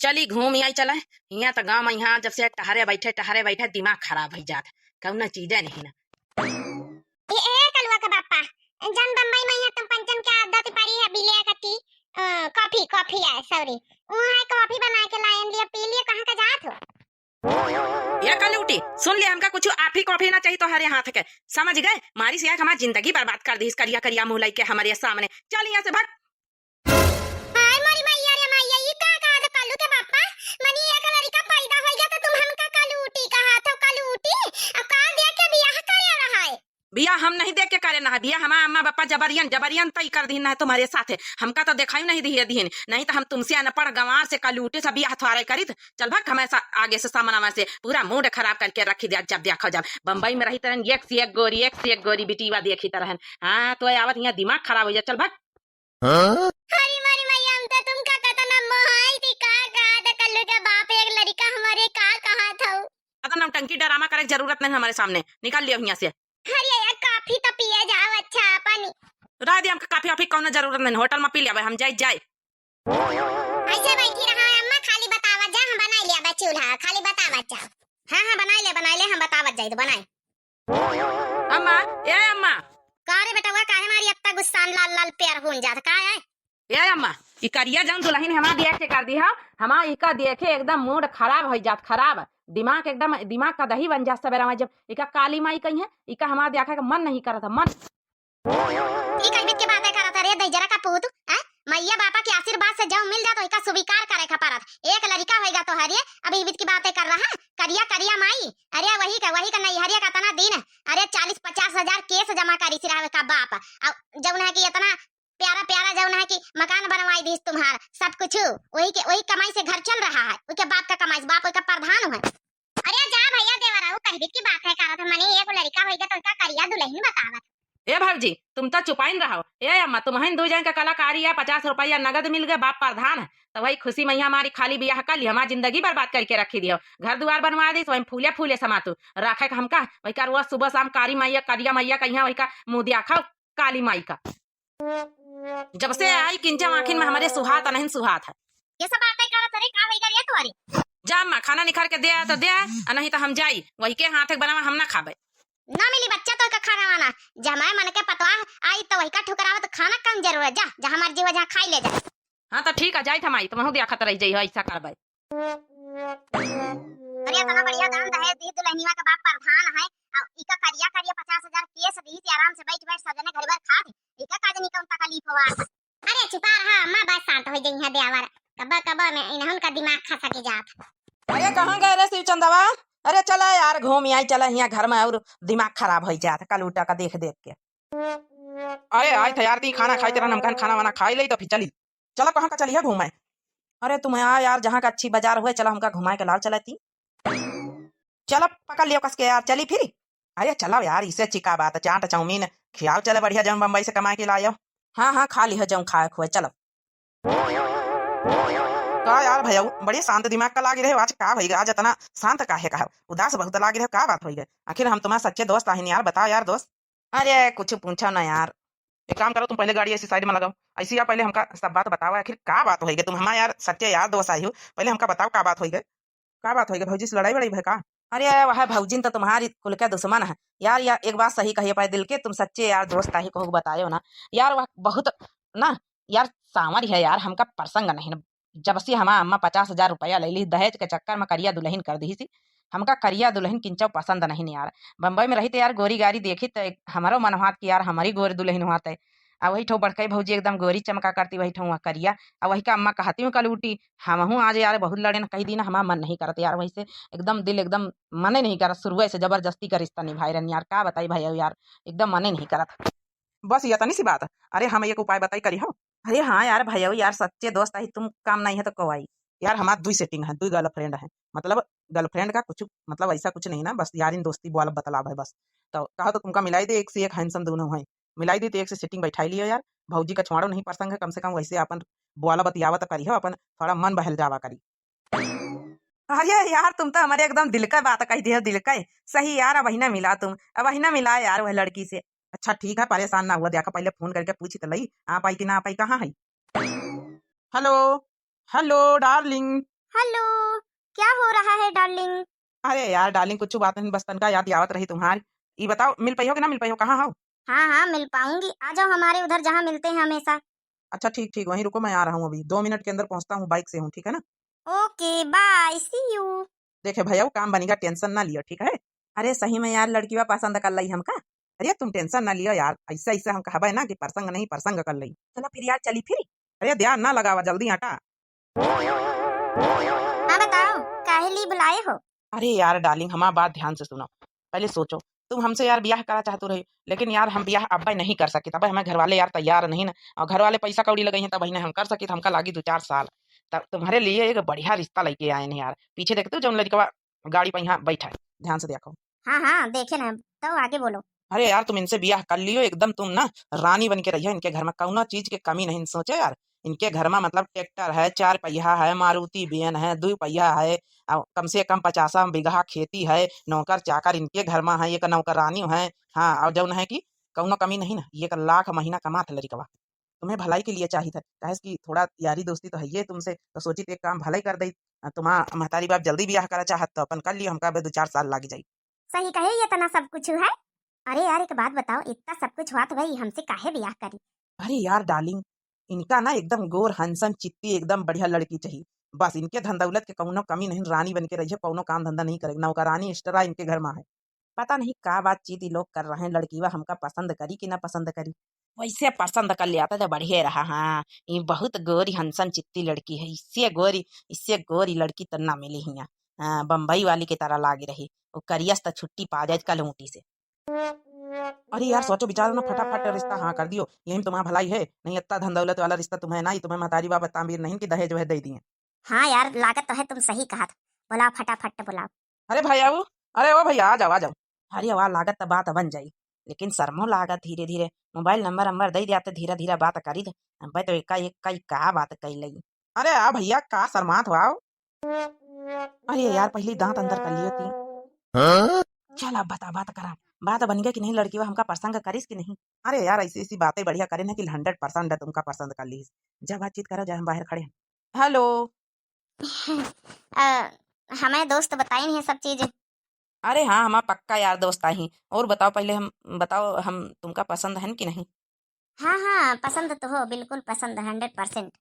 चली घूम आई चला। यहाँ तो गाँव में यहाँ जब से टहरे बैठे दिमाग खराब हो जात कौन चीजें नहीं ना। ए कलवा का बापा जन बम्बई में यहाँ तुम पंचन के आदत पड़ी है बिलिया कती कॉफी कॉफी है सॉरी वो है कॉफी बना के लाइन लिया पी लिया कहां का जात हो ये कल उठी सुन लिया हमका कुछ आप ही कॉफी ना चाहिए तो हरे हाथ के समझ गए मारी से हमारी जिंदगी बर्बाद कर दी इस करिया करिया मुंह लई के हमारे सामने। चल यहाँ से भाग। हाय मोरी मैया रे मैया ये का द कल्लू के बापा मनी एक लड़का पैदा हो गया तो तुम हमका कल्लू उठी कहा तो कल्लू उठी अब का देख के बियाह करे रहा है। बिया हम नहीं देख के करे ना बिया हमारा अम्मा पापा जबरियन तय कर दी ना तुम्हारे साथ है हमका तो देखा ही नहीं दी नहीं तो हम तुमसे अनपढ़ गंवार से कलूटे से बिया थोड़े करी चल भाग हमें आगे से सामना से पूरा मूड खराब करके रखी दिया। जब देखो जब बम्बई में रही तरह एक से एक गोरी बिटीवा देखी तरह हाँ तो आवत यहाँ दिमाग खराब हो जाए। चल भाग। हरी मारी मैया हम तो तुमका कतना मोहाई थी का द कल्लू के बाप एक लड़का हमारे का कहा था पता ना टंकी डरामा करे जरूरत नहीं हमारे सामने निकाल लिया यहाँ से। अरे यार काफी तो पिए जाओ अच्छा पानी रात हम काफी ऑफी कौन जरूरत नहीं होटल में पी लिया हम जाए ऐसे बैठी रहा अम्मा खाली बतावा जा हम बना लिया बा चूल्हा खाली बतावा जा। हां बना ले हम बतावत जाई तो बनाए। अम्मा ए अम्मा का रे बेटा वो काहे मारी इतना गुस्सा लाल लाल पैर होन जात का है ए अम्मा ई करिया जन दुल्हन हमारा देख के कर दी है हमारा इका देखे एकदम मूड खराब हो जात खराब दिमाग एकदम दिमाग का दही बन जाता सवेरा में जब इका काली माई कही है इका हमारा देखा का मन नहीं करता मन ठीक है बीत के बातें करत रे दई जरा का पूत है मैया बापा के आशीर्वाद से जाओ मिल जा तो इका स्वीकार करे का परत एक लड़का होएगा तो हरिये अभी बीत की बातें कर रहा करिया करिया माई अरे वही का नहीं हरिया का तना दिन अरे 40-50 हजार केस जमा करी सिरावे का बाप अब जब ना कि इतना प्यारा प्यारा जब ना कि मकान बनवाई दी तुम्हार सब कुछ वही कमाई से घर चल रहा है उसके बाप का कमाई बाप का प्रधान है। अरे जा भैया देवरा वो कहीं की बात है करत मने एक लड़का होएगा तो इसका करिया दुल्हन बतावत। ए भाजी तुम तो चुपाइन रहो ए अम्मा तुम्हें दो जन का कलाकारी है 50 रुपया नगद मिल गए बाप प्रधान है तो वही खुशी मैया हमारी खाली बियाह कर ली हमारी जिंदगी बर्बाद करके रखी दियो घर द्वार बनवा दी वही फूले फूले समातू रखे हमका वही का रोज सुबह शाम कारी मैया करिया मैया कहिया वही का मुंह दिया खाओ काली माई का जब से आई किंचा आखिन में हमारे सुहात नहीं सुहात है ये सब बातें करत रे का होएगा रे तुम्हारी जा अम्मा खाना निकाल के दे तो दे नहीं तो हम जाई वही के हाथ बनावा हम ना खाबे ना मिली बच्चा तो का खाना वाना जमाए मन के पतवा आई तो वही का ठुकरावत खाना कम जरूरत जा जहां हमार जीव जहां खाई ले जा। हां तो ठीक है जाई थमाई तुम हो देखत रह जाई ऐसा करबे। अरे तना बढ़िया दाम दहे दी दुल्हनिया का बाप प्रधान है और इका करिया 50,000 केस दी से आराम से बैठ सजने घर भर खा दे इका काज नहीं कौन तकलीफ हुआ। अरे चुपा रहा अम्मा बस शांत हो जाई है देवर कब में इन्हन का दिमाग खा सके जात। अरे कहां गए रे शिव चंदवा अरे चला यार घूम आई चला यहाँ घर में और दिमाग खराब हो जाता कल उल्टा का देख के। अरे आए थे यार ती खाना खाई तेरा नमकान खाना वाना खाई ली तो फिर चली चला कहाँ का चलिए घूमे। अरे तुम आ यार जहाँ का अच्छी बाजार हुए चला हमका घुमाए के लाल चलाती चला पकड़ लियो कस के यार चली फिर। अरे चलो यार इसे चिका बात चाट चाउमीन खियाओ चले बढ़िया जाऊँ बम्बई से कमा के लाओ। हाँ खा लियो जाऊँ खाए खुए चलो। का यार भैया बड़ी शांत दिमाग का लागे रहे आज का भई आज इतना शांत काहे का उदास बहुत लागे रहे का बात होई गई आखिर हम तुम्हारे सच्चे दोस्त आहिन यार बताओ यार दोस्त। अरे कुछ पूछो ना यार एक काम करो तुम पहले गाड़ी ऐसी साइड में लगाओ ऐसी या पहले हमका सब बात बताओ आखिर का बात होई गई तुम हमारे यार सच्चे यार दोस्त आई हो पहले हमका बताओ का बात होई गई भौजी से लड़ाई बड़ाई भय का। अरे वह भौजिन तो तुम्हारी कुल के दुश्मन है यार एक बात सही कहिए पाए दिल के तुम सच्चे यार दोस्त आई को बतायो ना यार वह बहुत ना यार सांवर है यार हमका प्रसंग नहीं ना जब से हमारा अम्मा 50,000 रुपया ले ली दहेज के चक्कर में करिया दुल्हन कर दी थी हमका करिया दुल्हन किंचो पसंद नहीं यार। बम्बई में रही तो यार गोरी गारी देखी तो हमारो मन हुआ कि यार हमारी गोरी दुल्हन हुआ है आ वही ठो बड़कई भौजी एकदम गोरी चमका करती वही ठो करिया आ वही का अम्मा कहती हूँ कल उठी हम आज यार बहुत लड़े ना कही दी ना हमारा मन नहीं करते यार वही से एकदम दिल एकदम मन नहीं करत शुरू से जबरदस्ती का रिश्ता निभाई रही यार का बताई भैया यार एकदम मन नहीं करत बस ये तनी सी बात। अरे हम एक उपाय बताई करी हो। अरे हाँ यार भैया यार सच्चे दोस्त आई तुम काम नहीं है तो कब आई यार हमारा 2 सेटिंग है 2 गर्लफ्रेंड है मतलब गर्लफ्रेंड का कुछ मतलब ऐसा कुछ नहीं ना बस यार इन दोस्ती बोल बतलाव है बस तो कहा तो तुमका मिलाई दे एक से एक हैंडसम दोनों है मिलाई दी तो एक से सेटिंग बैठाई लियो यार भौजी का छोड़ो नहीं प्रसंग है कम से कम वैसे अपन बोला बतियावत करी हो अपन थोड़ा मन बहल जावा करी। अरे यार तुम तो हमारे एकदम दिल का बात कही दिया दिल का सही यार अब वही ना मिला तुम अब वही ना मिला यार वह लड़की से। अच्छा ठीक है परेशान ना हुआ देखा पहले फोन करके पूछी तो लई आ पाई कि ना आ पाई कहाँ है। हेलो हेलो डार्लिंग हेलो, क्या हो रहा है डार्लिंग? अरे यार डार्लिंग कुछ बात नहीं, बस तनका याद आवत रही तुम्हारी। ये बताओ मिल पाई हो कि ना मिल पाई हो, कहाँ हो? हाँ हाँ, मिल पाऊंगी। आ जाओ हमारे उधर जहाँ मिलते हैं हमेशा। अच्छा ठीक ठीक, वहीं रुको, मैं आ रहा हूँ, अभी 2 मिनट के अंदर पहुंचता हूँ, बाइक से हूँ, ठीक है ना? Okay bye, see you. देखे भैया वो काम बनेगा, टेंशन ना लियो, ठीक है? अरे सही में यार लड़कीवा पसंद कर ली हमका। अरे तुम टेंशन ना लियो यार, ऐसा ऐसा हम कहबे ना कि प्रसंग नहीं प्रसंग कर ली। चलो फिर यार, चली फिर। अरे ध्यान ना लगावा, जल्दी हटा। हाँ बताओ, काहे लिए बुलाए हो? अरे यार डार्लिंग, हमारा बात ध्यान से सुनो। पहले सोचो, तुम हमसे यार ब्याह करा चाहते रहे, लेकिन यार हम ब्याह अब नहीं कर सके, तब हमें घर वाले यार तैयार नहीं ना, और घर वाले पैसा कौड़ी लगाई हैं, तब हम कर सके, हमका लागी 2-4 साल। तब तुम्हारे लिए एक बढ़िया रिश्ता लेके आए हैं यार। पीछे देखते हो जो लड़का गाड़ी पर यहाँ बैठा है, ध्यान से देखो। हाँ हाँ, देखे ना। तो आगे बोलो। अरे यार तुम इनसे ब्याह कर लियो, एकदम तुम ना रानी बन के रहियो, इनके घर में कौनो चीज की कमी नहीं। सोचो यार, इनके घर में मतलब ट्रैक्टर है, 4 पहिया है, मारुति बेन है, 2 पहिया है, और कम से कम 50 बीघा खेती है, नौकर चाकर इनके घर में है, एक नौकरानी है। हाँ, और जौन है कि कौनो कमी नहीं ना, 1 लाख महीना कमा था लड़कवा। तुम्हें भलाई के लिए चाहिए था, कहे कि थोड़ा यारी दोस्ती तो है ये तुमसे, तो सोची तो एक काम भलाई कर दी। तुम्हारा महतारी बाप जल्दी ब्याह करा चाहत तो अपन कर लियो, हमका 2-4 साल लग जाये। सही कहे, ये तना सब कुछ है। अरे यार एक बात बताओ, इतना सब कुछ हुआ तो भाई हमसे काहे ब्याह करी? अरे यार डार्लिंग, इनका ना एकदम गोर हंसन चित्ती एकदम बढ़िया लड़की चाहिए। बस इनके धन दौलत के कौनो कमी नहीं, रानी बन के रही है, कौनो काम धंधा नहीं करेगी, नौकरानी एक्स्ट्रा इनके घर में है। पता नहीं का बातचीत ये लोग कर रहे हैं, लड़की वा हमका पसंद करी कि ना पसंद करी। वैसे पसंद कर लिया था तो बढ़िया रहा। हाँ, ये बहुत गोरी हंसन चित्ती लड़की है, इससे गोरी लड़की तो ना मिली ही। हाँ, बम्बई वाली की तरह लागी रही। वो करियस तो छुट्टी पा जाए कल ऊँटी से। अरे यार सोचो विचारो ना, फटाफट रिश्ता हाँ कर दियो, यही तुम्हारा भलाई है। नहीं इतना धन दौलत वाला रिश्ता तुम्हें ना ही, तुम्हें महतारी बाबा तामीर नहीं कि दहेज वह दे दिए। हाँ यार, लागत तो है, तुम सही कहा था। बुलाओ फटाफट बुलाओ। अरे भैया वो, अरे ओ भैया आ जाओ आ जाओ। अरे वाह, लागत तो बात बन जाई, लेकिन शर्मो लागत। धीरे धीरे मोबाइल नंबर नंबर दे दिया तो धीरे धीरे बात करी दे। भाई तो एक का बात कही लगी। अरे आ भैया का शर्मात हो आओ। अरे यार पहली दांत अंदर कर लियो थी। चल अब बता, बात करा। बात बन गया कि नहीं, लड़की वो हमका पसंद करिस कि नहीं? अरे यार ऐसी ऐसी बातें बढ़िया करे ना कि 100% तुमका पसंद कर ली। जा बातचीत करो, जा हम बाहर खड़े हैं। हेलो। अ, हमें दोस्त बताई नहीं है सब चीज। अरे हाँ, हमारा पक्का यार दोस्त आई। और बताओ पहले, हम बताओ हम तुमका पसंद है कि नहीं? हाँ हाँ, पसंद तो हो, बिल्कुल पसंद, 100%।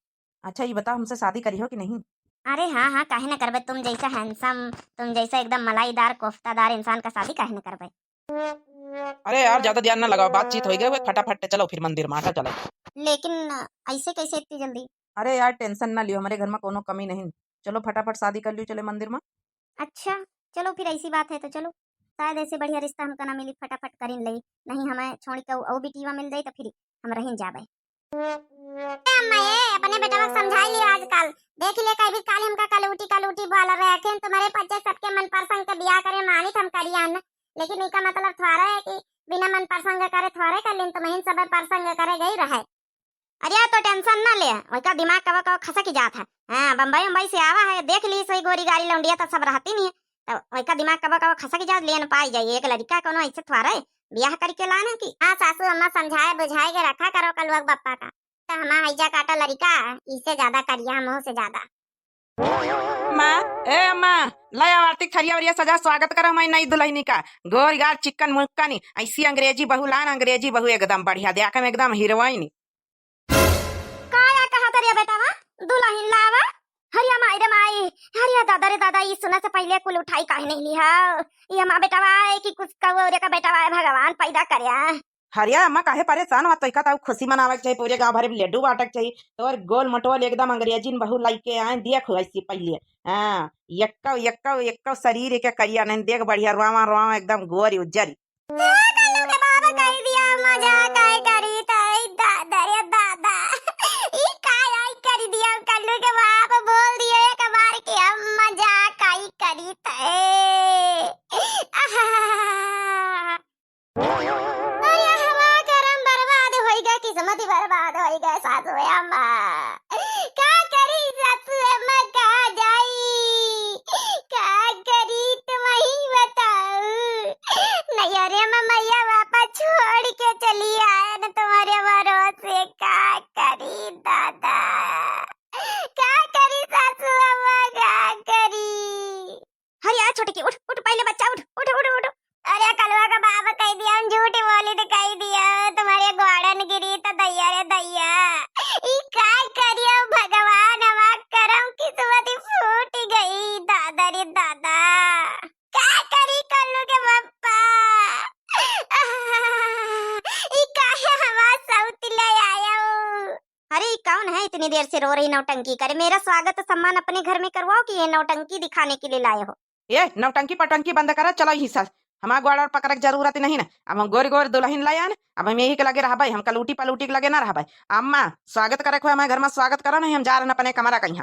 अच्छा ये बताओ, हमसे शादी करी हो कि नहीं? अरे हाँ हाँ, काहे न करबे, तुम जैसा हैंडसम, तुम जैसा एकदम मलाईदार कोफ्तादार इंसान का शादी काहे न करबे? अरे यार ज्यादा ध्यान ना लगाओ, बातचीत हो गई, फटाफट चलो फिर मंदिर में आटा चलो। लेकिन ऐसे कैसे इतनी जल्दी? अरे यार टेंशन ना लियो, हमारे घर में कोनो कमी नहीं। चलो फटाफट शादी कर लियो, चले मंदिर में। अच्छा, चलो फिर ऐसी बात है तो चलो। शायद ऐसे बढ़िया रिश्ता हमका ना मिली, फटाफट करीन लई। नहीं हमें छोड़ के औ बिटिवा मिल जाई तो फिर हम रहीन जाबे। अम्मा ये अपने बेटा को समझाई लियो आजकल। देख ले कई भी काल हमका कलूटी बोल रहे हैं, तुम्हारे बच्चे सबके मन पसंद के बियाह करे मानी हम करियन। लेकिन इसका मतलब थोड़ा है कि बिना मन पसंद करे थोड़े कर लेन, तो महीन सब पसंद करे गई रहे। अरे तो टेंशन ना ले, वही दिमाग कवा कवा खसा की जात है। हाँ, बम्बई बम्बई से आवा है, देख ली सही गोरी गाड़ी लौंडिया तो सब रहती नहीं है। तो वही दिमाग कवा कवा खसा की जात, लेन पाई जाइए एक लड़का कोनो ऐसे थोड़ा ब्याह करके लाना की। हाँ सासू अम्मा समझाए बुझाए के रखा करो कलुआ बप्पा का। तो हमारा हैजा काटा लड़का इससे ज्यादा करिया मुंह से ज्यादा। माँ, ए माँ, लय आरती थरिया वरिया सजा, स्वागत करो हमारी नई दुल्हनी का। गोर गार चिकन मुक्का नी, ऐसी अंग्रेजी बहू लान, अंग्रेजी बहू एकदम बढ़िया, देखा में एकदम हीरोइन। काया कहा तरिया बेटा वा दुल्हन लावा। हरिया माई रे माई, हरिया दादा रे दादा, ये सुना से पहले कुल उठाई काहे नहीं लिया? ये हमारा बेटा वा कि कुछ कौरे का बेटा वा, भगवान पैदा करया। हरिया अम्मा काहे परेशान हुआ, तो का खुशी मनावे के चाहिए, पूरे गांव भर में लड्डू बांटे के चाहिए। तो और गोल मटोल एकदम अंग्रेजी बहू लाइके आए, देख ऐसी पहले। हाँ, यक्का यक्का यक्का शरीर के करिया नहीं, देख बढ़िया रुआ रुआ एकदम गोरी उज्जरी। कल्लू के बाबा कह दिया मजाक आई करी तई दादा रे दादा। ई काय आई कर दिया, कल्लू के बाबा बोल दिया एक बार कि हम मजाक आई करी तई। अरे हवा करम बर्बाद होई गए, किस्मत ही बर्बाद होई गए सासू अम्मा। का करी सासू अम्मा, का जाई का करी तुम ही बताओ। नहीं अरे मैया वापस छोड़ के चली आया न तो इतनी देर से रो रही नौटंकी करे? मेरा स्वागत सम्मान अपने घर में करवाओ कि ये नौटंकी दिखाने के लिए लाए हो? ये नौटंकी पटंकी बंद करा, चलो हिस्सा हमारा ग्वाड़ पकड़ के जरूरत नहीं ना। अब हम गोरी गोरी दुल्हन लाया ना, अब हम यही के लगे रहा भाई, हम कलूटी पलूटी के लगे ना रहा भाई। अम्मा स्वागत करे को हमारे घर में स्वागत करो, नहीं हम जा रहे हैं अपने कमरा कहीं।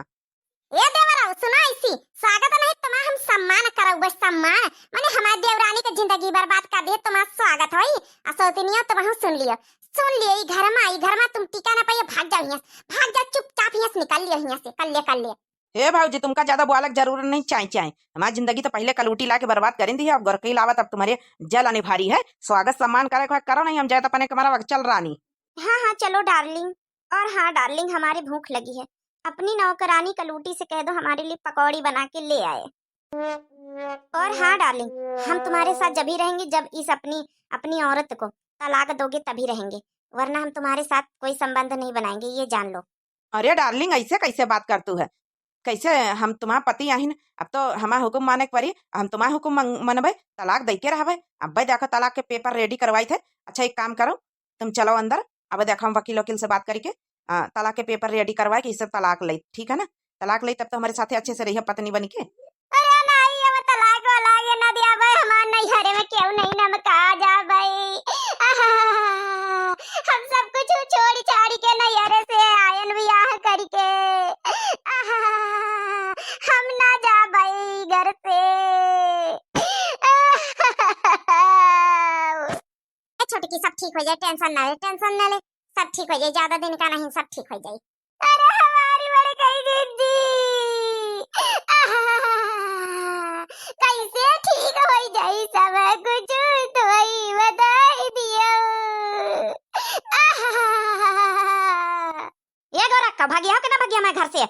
ये देवराव सुना, इसी स्वागत नहीं तुम्हारा हम सम्मान करब, बस सम्मान माने हमारी देवरानी के जिंदगी बर्बाद कर दिए, तुम्हारा स्वागत होई असोतनिया तो वहां सुन लियो ई घर में तुम टीका ना पाइए, भाग जाओ यहाँ, भाग जाओ चुपचाप यहाँ से, निकल लियो यहाँ से, कर ले। हे भाजी तुमका ज्यादा बोलक जरूर नहीं, चाहे हमारी जिंदगी तो पहले कलूटी ला के बर्बाद करें दी है, अब गोरकई लावत अब तुम्हारे जल आने भारी है। स्वागत सम्मान करे करो, नहीं हम जाए तो अपने कमरा चल रानी। हाँ हाँ चलो डार्लिंग। और हाँ डार्लिंग, हमारी भूख लगी है, अपनी नौकरानी कलूटी से कह दो हमारे लिए पकौड़ी बना के ले आए। और हाँ डार्लिंग, हम तुम्हारे साथ जब ही रहेंगे जब इस अपनी औरत को तलाक दोगे तभी रहेंगे, वरना हम तुम्हारे साथ कोई संबंध नहीं बनाएंगे, ये जान लो। अरे डार्लिंग ऐसे कैसे बात करतू है? कैसे हम तुम्हारा पति आहिन, अब तो हमारा हुक्म माने के पड़ी, हम तुम्हारा हुक्म मनबे, तलाक दे के रहबे। अब देखो तलाक के पेपर रेडी करवाई थे। अच्छा एक काम करो, तुम चलो अंदर, अब देखो हम वकील वकील से बात करके तलाक के पेपर रेडी करवाए कि इससे तलाक ले, ठीक है ना? तलाक ले तब तो हमारे साथ अच्छे से रही पत्नी बन के। अरे नहीं अब तलाक वाला ये ना दिया भाई, हमारे नहीं हरे में क्यों नहीं नमक आ जा भाई। हम सब कुछ छोड़ छाड़ी के नैहरे से आयन ब्याह करके, हम ना जा भाई घर से। छोटी सब ठीक हो जाए, टेंशन ना ले, सब ठीक हो जाए, ज्यादा दिन का नहीं, सब ठीक हो जाए। अरे हमारी बड़ी कही दीदी कैसे ठीक हो जाए सब कुछ, तो ही बता दियो। ये गोरखा भागिया के ना भागिया मैं घर से हैं?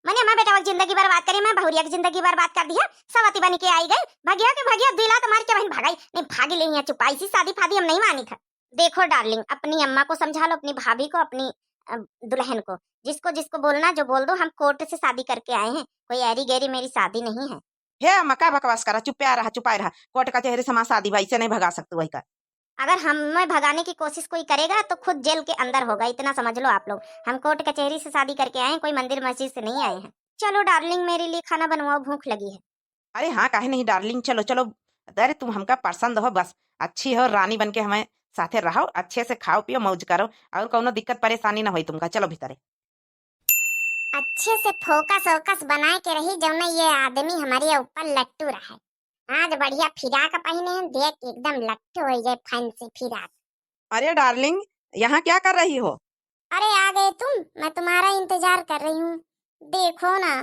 मैंने हमारे बेटा की जिंदगी बर्बाद करी, मैं बहुरिया की जिंदगी बर्बाद कर दिया, सवाती बन के आई गई, भागिया दिला तुम्हारी क्या बहन भागाई नहीं, भागी ले यहाँ चुपाई सी शादी फादी हम नहीं मानी था। देखो डार्लिंग, अपनी अम्मा को समझा लो, अपनी भाभी को, अपनी दुल्हन को, जिसको जिसको बोलना जो बोल दो, हम कोर्ट से शादी करके आए हैं, कोई ऐरी गैरी मेरी शादी नहीं है। हे मका बकवास करा, चुपाया रहा कोर्ट का चेहरे से हमारा शादी भाई से नहीं भगा सकते वही कर। अगर हमें भगाने की कोशिश कोई करेगा तो खुद जेल के अंदर होगा, इतना समझ लो आप लोग। हम कोर्ट कचहरी से शादी करके आए हैं, कोई मंदिर मस्जिद से नहीं आए हैं। चलो डार्लिंग मेरे लिए खाना बनवाओ, भूख लगी है। अरे हाँ काहे नहीं डार्लिंग, चलो चलो। अरे तुम हमका पसंद हो, बस अच्छी हो, रानी बन के हमें साथे रहो, अच्छे से खाओ पियो मौज करो, और कोनो दिक्कत परेशानी ना हो तुमका। चलो भीतरे अच्छे से फोकस बनाए के रही, जब ना ये आदमी हमारे ऊपर लट्टू रहा है। आज बढ़िया फिराक पहने हैं, देख एकदम लट्टू हो जाए, फैंसी फिराक। अरे डार्लिंग यहाँ क्या कर रही हो? अरे आ गए तुम, मैं तुम्हारा इंतजार कर रही हूँ। देखो ना,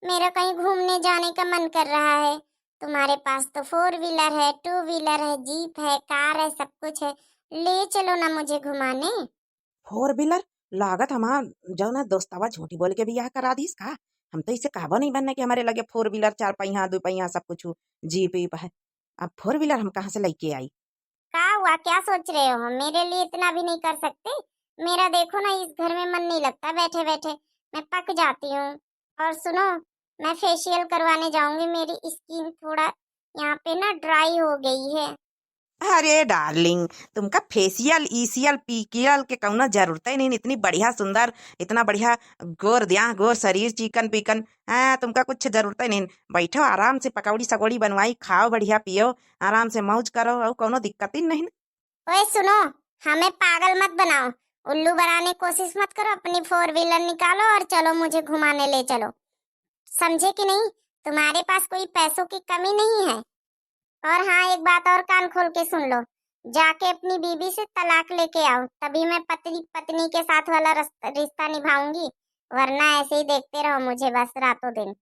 मेरा कहीं घूमने जाने का मन कर रहा है, तुम्हारे पास तो 4 व्हीलर है, 2 व्हीलर है, जीप है, कार है, सब कुछ है, ले चलो ना मुझे घुमाने। 4 व्हीलर लागत हमारा जो ना दोस्तावा झूठी बोल के भी यहाँ करा दीस का। हम तो इसे कहबो नहीं बनने कि हमारे लगे 4 व्हीलर, 4 पहिया 2 पहिया सब कुछ जीप वीप है। अब 4 व्हीलर हम कहाँ से लेके आई? क्या हुआ, क्या सोच रहे हो? मेरे लिए इतना भी नहीं कर सकते? मेरा देखो ना, इस घर में मन नहीं लगता बैठे बैठे, मैं पक जाती हूँ। और सुनो, मैं फेशियल करवाने जाऊंगी, मेरी स्किन थोड़ा यहाँ पे ना ड्राई हो गई है। अरे डार्लिंग तुमका फेशियल ईसियल पीकियल के कौनो जरूरत ही नहीं, इतनी बढ़िया सुंदर, इतना बढ़िया गोर दिया गोर शरीर, चिकन पिकन, हाँ तुमका कुछ जरूरत ही नहीं। बैठो आराम से, पकौड़ी सकौड़ी बनवाई खाओ, बढ़िया पियो, आराम से मौज करो, और कोनो दिक्कत ही नहीं। ओए सुनो, हमें पागल मत बनाओ, उल्लू बनाने की कोशिश मत करो, अपनी 4 व्हीलर निकालो और चलो मुझे घुमाने ले चलो, समझे कि नहीं? तुम्हारे पास कोई पैसों की कमी नहीं है। और हाँ एक बात और कान खोल के सुन लो, जाके अपनी बीबी से तलाक लेके आओ, तभी मैं पत्नी के साथ वाला रिश्ता निभाऊंगी, वरना ऐसे ही देखते रहो मुझे बस रातों दिन।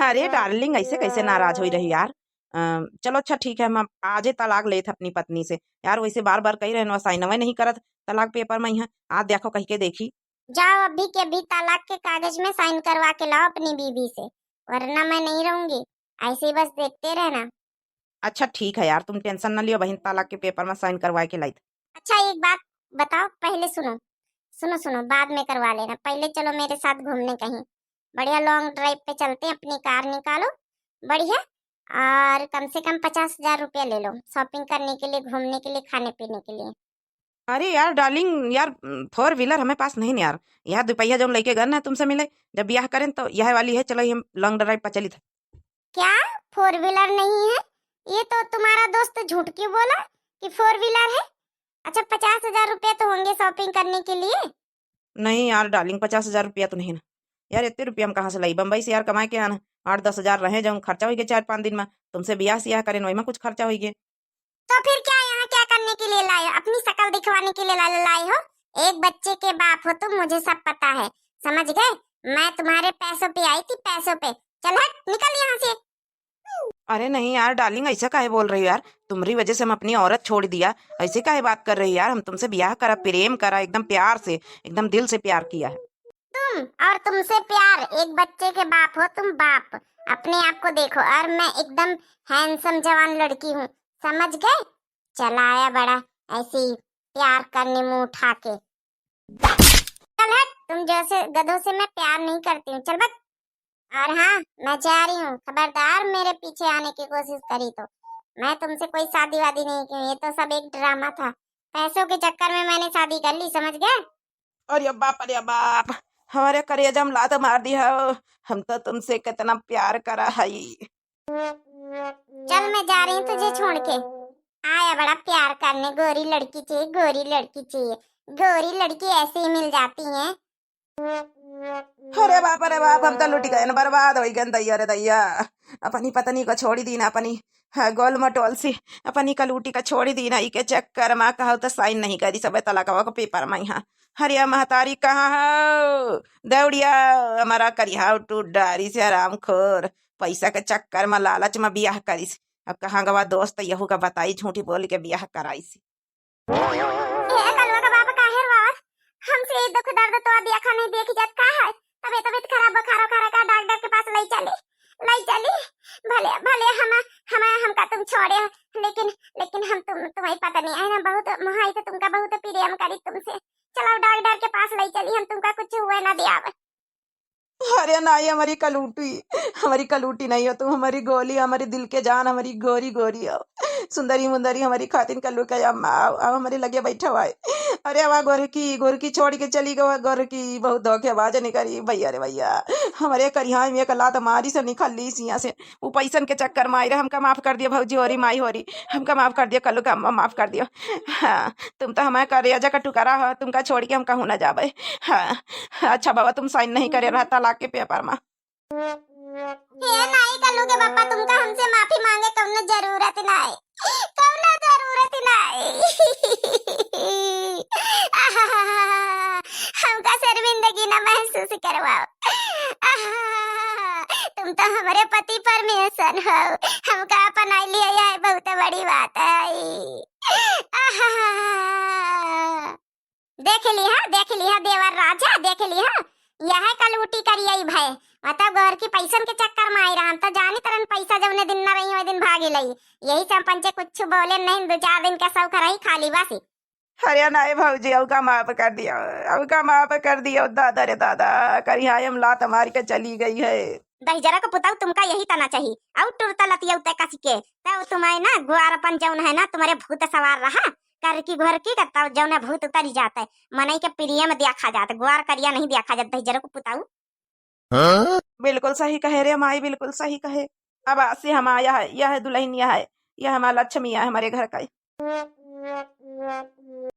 अरे डार्लिंग ऐसे कैसे नाराज हो रही यार? चलो अच्छा ठीक है, हम आज ही तलाक ले थे अपनी पत्नी से यार, वैसे बार बार कही रहे साइन नहीं करत तलाक पेपर में, यहाँ आज देखो कह के देखी। जाओ अभी के अभी तलाक के कागज में साइन करवा के लाओ अपनी बीबी से, वरना मैं नहीं रहूंगी, ऐसे ही बस देखते रहना। अच्छा ठीक है यार, तुम टेंशन ना लियो बहन, तलाक के पेपर में साइन करवा के लाई। अच्छा एक बात बताओ, पहले सुनो बाद में करवा लेना, पहले चलो मेरे साथ घूमने कहीं, बढ़िया लॉन्ग ड्राइव पे चलते हैं, अपनी कार निकालो बढ़िया, और कम से कम 50,000 रुपया ले लो, शॉपिंग करने के लिए, घूमने के लिए, खाने पीने के लिए। अरे यार डार्लिंग यार, 4 व्हीलर हमें पास नहीं यार। यह दुपहिया जो लेके गए ना तुमसे मिले, जब ब्याह करें तो यह वाली है, चलो हम लॉन्ग ड्राइव पर चली था। क्या 4 व्हीलर नहीं है? ये तो तुम्हारा दोस्त झूठ क्यों बोला कि 4 व्हीलर है? अच्छा 50,000 रुपए तो होंगे शॉपिंग करने के लिए। नहीं यार डार्लिंग, 50,000 रुपया तो नहीं ना यार, इतने रुपया हम कहाँ से लाई? बम्बई से यार कमाए के आना, 8-10 हजार रहे जाऊँ, खर्चा हो गया 4-5 दिन में। तुमसे ब्याह सियाह करें वही में कुछ खर्चा हो गया। तो फिर क्या यहाँ क्या करने के लिए लाए हो? अपनी शक्ल दिखवाने के लिए लाए हो? एक बच्चे के बाप हो तुम, मुझे सब पता है, समझ गए? मैं तुम्हारे पैसों पे आई थी, पैसों पे। चल हट, निकल यहाँ से। अरे नहीं यार डार्लिंग, ऐसा काहे बोल रही हो यार? तुम्हारी वजह से हम अपनी औरत छोड़ दिया, ऐसे काहे बात कर रही हो यार? हम तुमसे ब्याह करा, प्रेम करा, एकदम प्यार से, एकदम दिल से प्यार किया है। तुम और तुमसे प्यार, एक बच्चे के बाप हो तुम, बाप। अपने आप को देखो, और मैं एकदम हैंडसम जवान लड़की हूँ, समझ गए? चला आया बड़ा ऐसे ही प्यार करने मुंह उठा के। चल हट, तुम जैसे गधों से मैं प्यार नहीं करती हूँ, चल बक। और हाँ, मैं जा रही हूँ, खबरदार मेरे पीछे आने की कोशिश करी तो मैं तुमसे कोई शादी वादी नहीं की हूँ, ये तो सब एक ड्रामा था। पैसों के चक्कर में मैंने शादी कर ली, समझ गए? अरे बाप, अरे बाप, हमारे करेजा में लात मार दिया हो। हम तो तुमसे कितना प्यार करा है। चल मैं जा रही हूँ तुझे छोड़ के। आया बड़ा प्यार करने, गोरी लड़की चाहिए, गोरी लड़की चाहिए। गोरी लड़की ऐसे ही मिल जाती है। अरे बाप, हम तो लुट गए न, बर्बाद हो गए न दैया रे दैया। अपनी पत्नी को छोड़ी दी ना, अपनी गोल मटोल से अपनी कलूटी का छोड़ी दी ना, इके चक्कर में कहो तो साइन नहीं करी सब तलाकवा को पेपर में। यहाँ हरिया महतारी कहाँ हो? दौड़िया हमारा करिया टू डारी से आराम खोर, पैसा के चक्कर में लालच में ब्याह करीस। अब कहाँ गवा दोस्त यहू का बताई, झूठी बोल के ब्याह कराईसी। ए कलवा का बाप काहे रोवत? हमसे दुख दर्द तो दिया खा नहीं देखी जात का है? तबीयत खराब, बुखार उखार का डॉक्टर के पास ले चले, ले चली। भले भले हम हमका तुम छोड़े, लेकिन लेकिन हम तुम्हें पता नहीं है ना, बहुत महाई तो तुमका बहुत प्रेम करी तुमसे। चलो डॉक्टर के पास ले चली, हम तुमका कुछ हुए ना दिया। अरे नहीं, हमारी कलूटी नहीं हो तुम, हमारी गोली, हमारी दिल के जान, हमारी गोरी गोरी हो, सुंदरी मुंदरी हमारी खातिन कल्लू के अम्मा आओ आओ, हमारे लगे बैठा हुआ है। अरे वाह गोरकी छोड़ के चली गई, गोरकी बहुत धोखेबाज निकली भैया रे भैया। हमारे करिया में एक लात मारी से निकल ली सिया से, वो पैसन के चक्कर में आई रहे। हमका माफ कर दिया भौजी होरी, माई होरी, हमका माफ कर दिया, कल्लू का अम्मा माफ कर दियो। हाँ, तुम तो हमारे करेजा का टुकड़ा हो, तुमका छोड़ के हम कहूँ ना जाबे। हाँ अच्छा बाबा, तुम साइन नहीं करे रहता ला के पेपर में। ये नहीं कल्लू के पापा, तुमका हमसे माफी मांगे कौनो जरूरत नहीं, कौनो जरूरत नहीं। हमका शर्मिंदगी ना महसूस करवाओ। तुम तो हमारे पति परमेश्वर हो, हमका अपना लिया, यह बहुत बड़ी बात है। देख लिया देवर राजा, देख लिया, यह कलूटी करियई भय। मतलब घर की पैसन के चक्कर में आई रहा, तो जानी तरन पैसा जौने दिन न रही वही दिन भागी लई। यही से हम पंचे कुछ बोले नहीं, 2-4 दिन का सौख रही खाली बस। अरे नहीं भौजी, अब का माफ कर दिया, अब का माफ कर दिया। दादा रे दादा, करिया हम लात मार के चली गई है। दहिजरा को पुताऊ तुमका यही तना चाहिए, और टुरता लतिया उते कस के तब तुम्हें ना गुआरपन जौन है ना, तुम्हारे भूत सवार रहा कर की घर की करता जौन भूत उतरी जाता है, मनई के प्रिय में देखा जाता, गुआर करिया नहीं देखा जाता। दहिजरा को पुताऊ बिल्कुल सही कहे रे माई, बिल्कुल सही कहे। अब आज से हम आया है, यह दुल्हनिया है, यह हमारा लक्ष्मी है हमारे घर का।